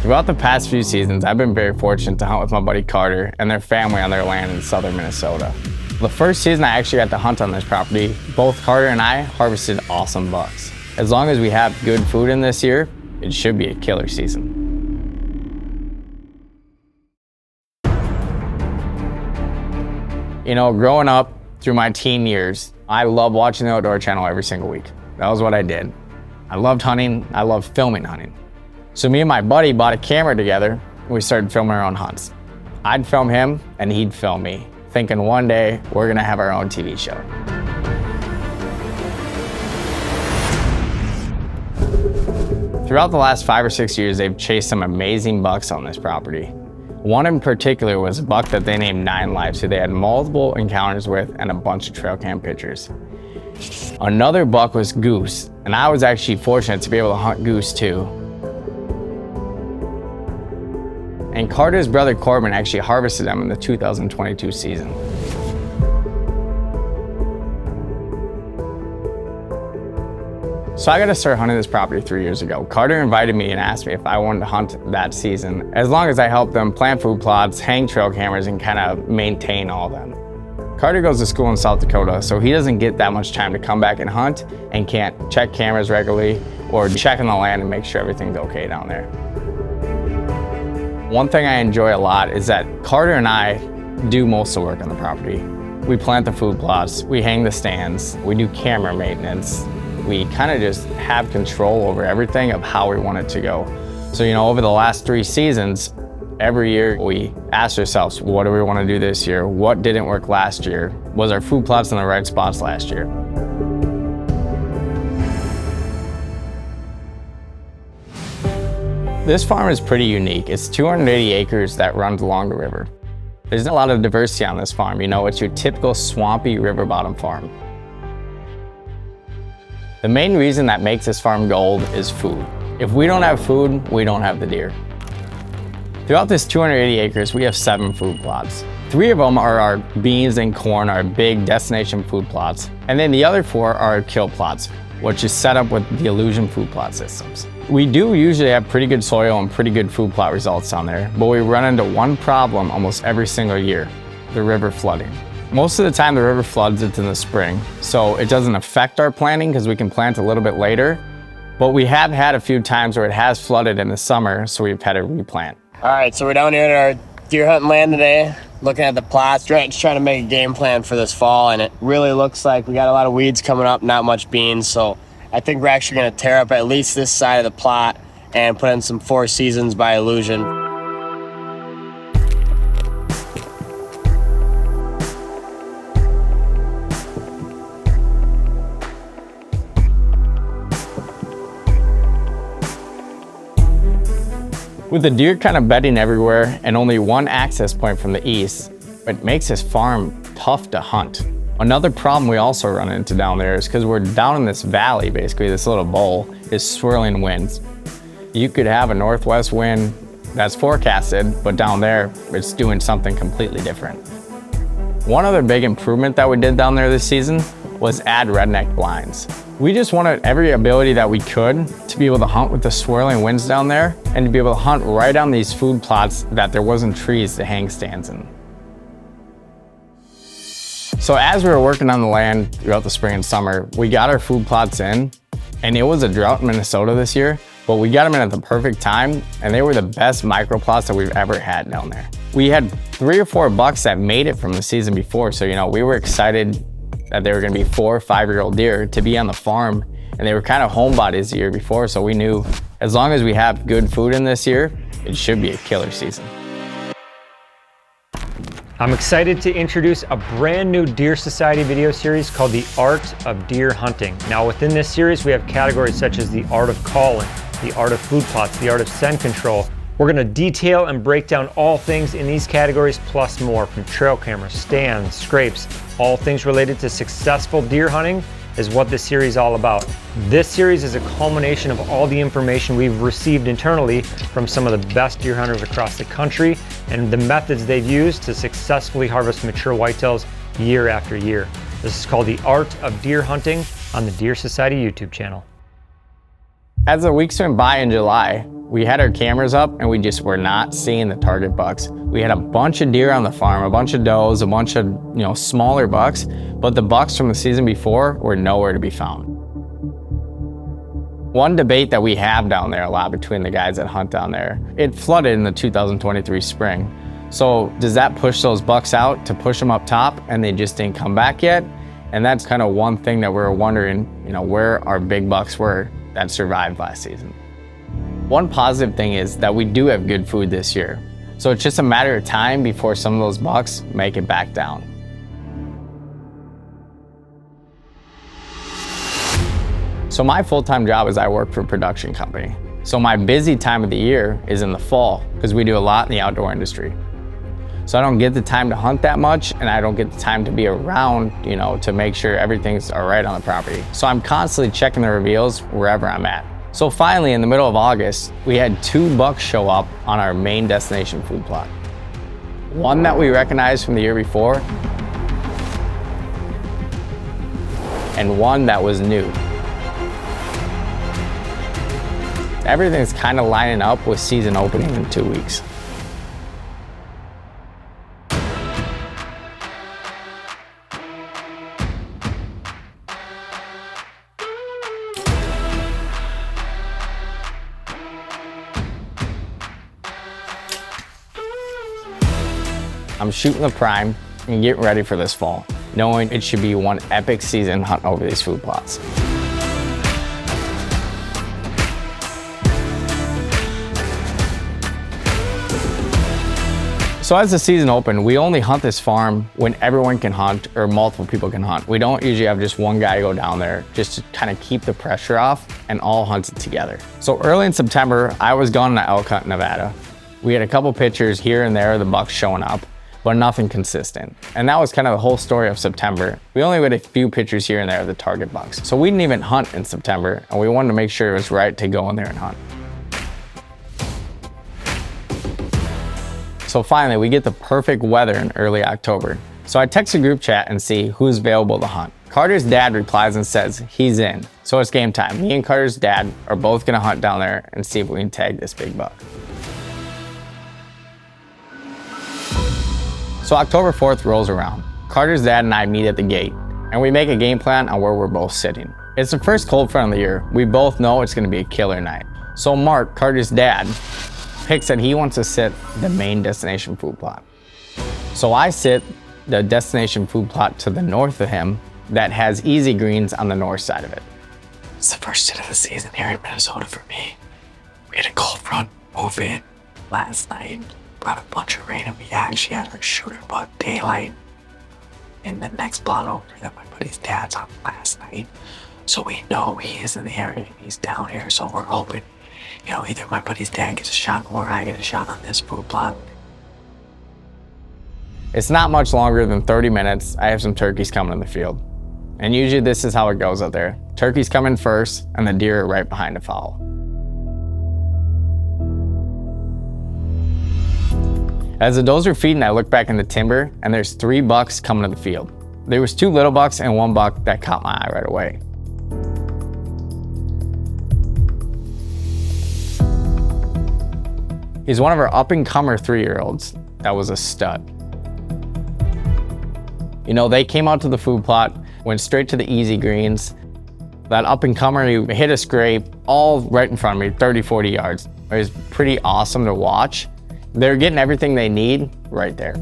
Throughout the past few seasons, I've been very fortunate to hunt with my buddy Carter and their family on their land in southern Minnesota. The first season I actually got to hunt on this property, both Carter and I harvested awesome bucks. As long as we have good food in this year, it should be a killer season. You know, growing up through my teen years, I loved watching the Outdoor Channel every single week. That was what I did. I loved hunting, I loved filming hunting. So me and my buddy bought a camera together and we started filming our own hunts. I'd film him and he'd film me, thinking one day we're gonna have our own TV show. Throughout the last 5 or 6 years, they've chased some amazing bucks on this property. One in particular was a buck that they named 9 Lives, who they had multiple encounters with and a bunch of trail cam pictures. Another buck was goose, and I was actually fortunate to be able to hunt goose too. And Carter's brother Corbin actually harvested them in the 2022 season. So I got to start hunting this property 3 years ago. Carter invited me and asked me if I wanted to hunt that season, as long as I helped them plant food plots, hang trail cameras, and kind of maintain all of them. Carter goes to school in South Dakota, so he doesn't get that much time to come back and hunt and can't check cameras regularly or check on the land and make sure everything's okay down there. One thing I enjoy a lot is that Carter and I do most of the work on the property. We plant the food plots, we hang the stands, we do camera maintenance. We kind of just have control over everything of how we want it to go. So, you know, over the last 3 seasons, every year we ask ourselves, what do we want to do this year? What didn't work last year? Was our food plots in the right spots last year? This farm is pretty unique. It's 280 acres that runs along the river. There's a lot of diversity on this farm. You know, it's your typical swampy river bottom farm. The main reason that makes this farm gold is food. If we don't have food, we don't have the deer. Throughout this 280 acres, we have 7 food plots. 3 of them are our beans and corn, our big destination food plots. And then the other 4 are our kill plots, which is set up with the Illusion food plot systems. We do usually have pretty good soil and pretty good food plot results on there, but we run into one problem almost every single year: the river flooding. Most of the time the river floods it's in the spring, so it doesn't affect our planting because we can plant a little bit later, but we have had a few times where it has flooded in the summer, so we've had to replant. All right, so we're down here at our deer hunting land today, looking at the plots, trying to make a game plan for this fall, and it really looks like we got a lot of weeds coming up, not much beans, so I think we're actually gonna tear up at least this side of the plot and put in some 4 Seasons by Illusion. With the deer kind of bedding everywhere and only one access point from the east, it makes this farm tough to hunt. Another problem we also run into down there is because we're down in this valley, basically this little bowl, is swirling winds. You could have a northwest wind that's forecasted, but down there it's doing something completely different. One other big improvement that we did down there this season was add redneck blinds. We just wanted every ability that we could to be able to hunt with the swirling winds down there and to be able to hunt right on these food plots that there wasn't trees to hang stands in. So as we were working on the land throughout the spring and summer, we got our food plots in, and it was a drought in Minnesota this year, but we got them in at the perfect time, and they were the best micro plots that we've ever had down there. We had 3 or 4 bucks that made it from the season before, so you know, we were excited that they were gonna be 4 or 5-year-old deer to be on the farm, and they were kind of home bodies the year before, so we knew as long as we have good food in this year, it should be a killer season. I'm excited to introduce a brand new Deer Society video series called The Art of Deer Hunting. Now within this series, we have categories such as the art of calling, the art of food plots, the art of scent control. We're gonna detail and break down all things in these categories plus more, from trail cameras, stands, scrapes, all things related to successful deer hunting is what this series is all about. This series is a culmination of all the information we've received internally from some of the best deer hunters across the country and the methods they've used to successfully harvest mature whitetails year after year. This is called The Art of Deer Hunting on the Deer Society YouTube channel. As the weeks went by in July, We had our cameras up and we just were not seeing the target bucks. We had a bunch of deer on the farm, a bunch of does, a bunch of smaller bucks, but the bucks from the season before were nowhere to be found. One debate that we have down there a lot between the guys that hunt down there, it flooded in the 2023 spring. So does that push those bucks out to push them up top and they just didn't come back yet? And that's kind of one thing that we're wondering, where our big bucks were that survived last season. One positive thing is that we do have good food this year. So it's just a matter of time before some of those bucks make it back down. So my full-time job is I work for a production company. So my busy time of the year is in the fall because we do a lot in the outdoor industry. So I don't get the time to hunt that much and I don't get the time to be around, to make sure everything's all right on the property. So I'm constantly checking the reveals wherever I'm at. So finally, in the middle of August, we had 2 bucks show up on our main destination food plot. One that we recognized from the year before, and one that was new. Everything's kind of lining up with season opening in 2 weeks. I'm shooting the prime and getting ready for this fall, knowing it should be one epic season hunting over these food plots. So as the season opened, we only hunt this farm when everyone can hunt or multiple people can hunt. We don't usually have just one guy go down there just to kind of keep the pressure off and all hunt it together. So early in September, I was gone to elk hunt in Nevada. We had a couple pictures here and there of the bucks showing up, but nothing consistent. And that was kind of the whole story of September. We only had a few pictures here and there of the target bucks. So we didn't even hunt in September and we wanted to make sure it was right to go in there and hunt. So finally, we get the perfect weather in early October. So I text a group chat and see who's available to hunt. Carter's dad replies and says he's in. So it's game time. Me and Carter's dad are both gonna hunt down there and see if we can tag this big buck. So October 4th rolls around. Carter's dad and I meet at the gate and we make a game plan on where we're both sitting. It's the first cold front of the year. We both know it's gonna be a killer night. So Mark, Carter's dad, picks that he wants to sit the main destination food plot. So I sit the destination food plot to the north of him that has easy greens on the north side of it. It's the first sit of the season here in Minnesota for me. We had a cold front move in last night, brought a bunch of rain, and we actually had our shooter buck daylight in the next plot over that my buddy's dad's on last night. So we know he is in the area and he's down here, so we're hoping either my buddy's dad gets a shot or I get a shot on this food plot. It's not much longer than 30 minutes. I have some turkeys coming in the field. And usually this is how it goes out there. Turkeys come in first and the deer are right behind to follow. As the does are feeding, I look back in the timber and there's 3 bucks coming to the field. There was 2 little bucks and 1 buck that caught my eye right away. He's one of our up-and-comer 3-year-olds that was a stud. They came out to the food plot, went straight to the easy greens. That up-and-comer, he hit a scrape all right in front of me, 30, 40 yards. It was pretty awesome to watch. They're getting everything they need right there.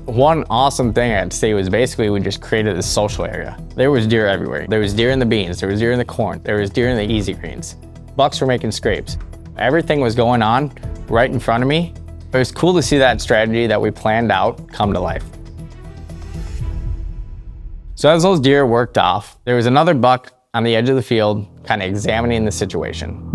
One awesome thing I'd say was basically we just created this social area. There was deer everywhere. There was deer in the beans, there was deer in the corn, there was deer in the easy greens. Bucks were making scrapes. Everything was going on right in front of me. It was cool to see that strategy that we planned out come to life. So as those deer worked off, there was another buck on the edge of the field kind of examining the situation.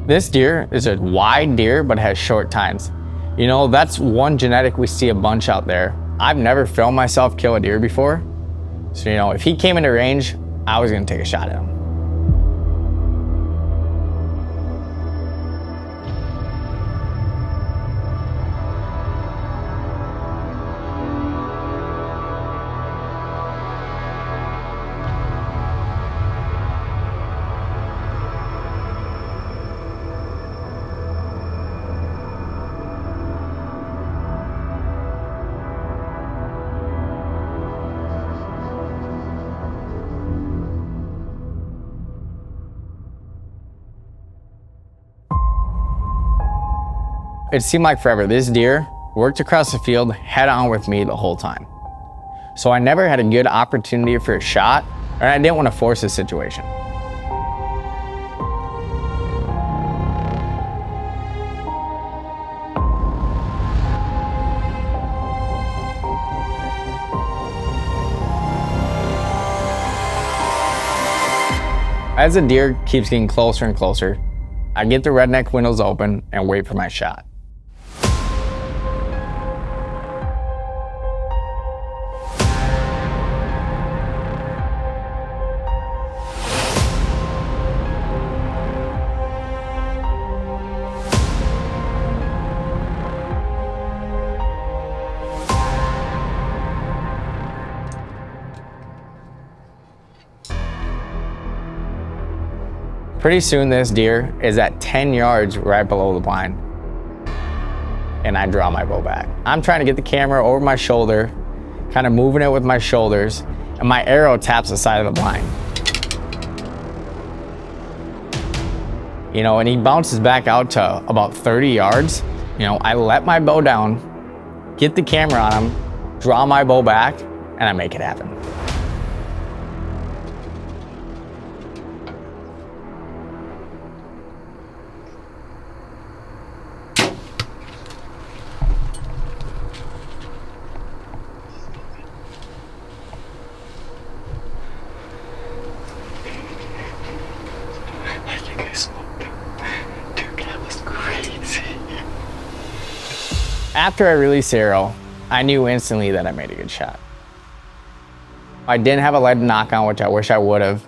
This deer is a wide deer, but has short tines. That's one genetic we see a bunch out there. I've never filmed myself kill a deer before. So, if he came into range, I was gonna take a shot at him. It seemed like forever. This deer worked across the field head on with me the whole time. So I never had a good opportunity for a shot, and I didn't want to force the situation. As the deer keeps getting closer and closer, I get the redneck windows open and wait for my shot. Pretty soon this deer is at 10 yards right below the blind, and I draw my bow back. I'm trying to get the camera over my shoulder, kind of moving it with my shoulders, and my arrow taps the side of the blind. You know, and he bounces back out to about 30 yards. You know, I let my bow down, get the camera on him, draw my bow back, and I make it happen. After I released the arrow, I knew instantly that I made a good shot. I didn't have a lead knock on, which I wish I would have,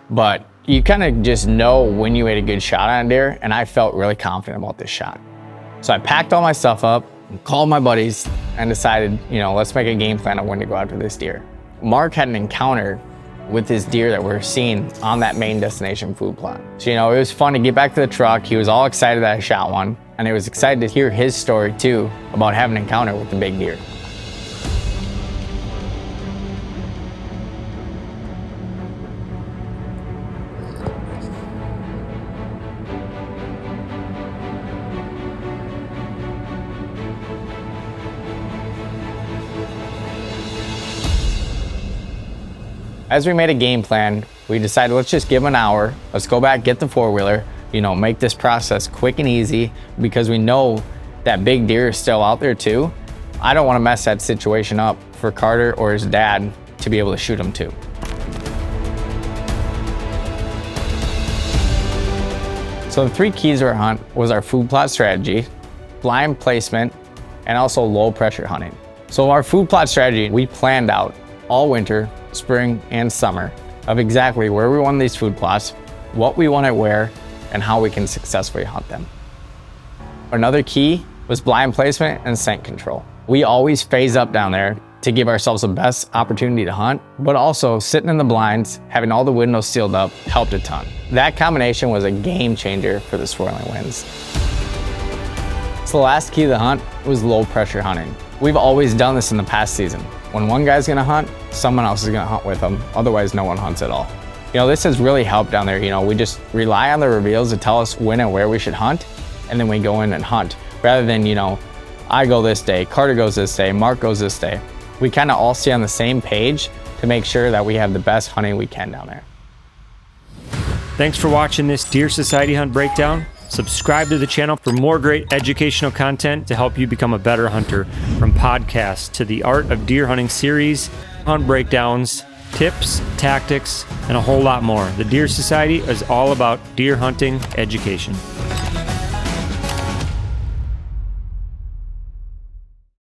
but you kind of just know when you made a good shot on a deer, and I felt really confident about this shot. So I packed all my stuff up, called my buddies, and decided, you know, let's make a game plan on when to go after this deer. Mark had an encounter with this deer that we're seeing on that main destination food plot. So, you know, it was fun to get back to the truck. He was all excited that I shot one, and I was excited to hear his story too about having an encounter with the big deer. As we made a game plan, we decided let's just give him an hour. Let's go back, get the four-wheeler, you know, make this process quick and easy because we know that big deer is still out there too. I don't want to mess that situation up for Carter or his dad to be able to shoot him too. So the 3 keys to our hunt was our food plot strategy, blind placement, and also low pressure hunting. So our food plot strategy, we planned out all winter, spring, and summer of exactly where we want these food plots, what we want it where, and how we can successfully hunt them. Another key was blind placement and scent control. We always phase up down there to give ourselves the best opportunity to hunt, but also sitting in the blinds, having all the windows sealed up, helped a ton. That combination was a game changer for the swirling winds. So the last key to the hunt was low pressure hunting. We've always done this in the past season. When one guy's gonna hunt, someone else is gonna hunt with them. Otherwise, no one hunts at all. You know, this has really helped down there. You know, we just rely on the reveals to tell us when and where we should hunt, and then we go in and hunt. Rather than, you know, I go this day, Carter goes this day, Mark goes this day. We kind of all stay on the same page to make sure that we have the best hunting we can down there. Thanks for watching this Deer Society Hunt Breakdown. Subscribe to the channel for more great educational content to help you become a better hunter, from podcasts to the Art of Deer Hunting series, hunt breakdowns, tips, tactics, and a whole lot more. The Deer Society is all about deer hunting education.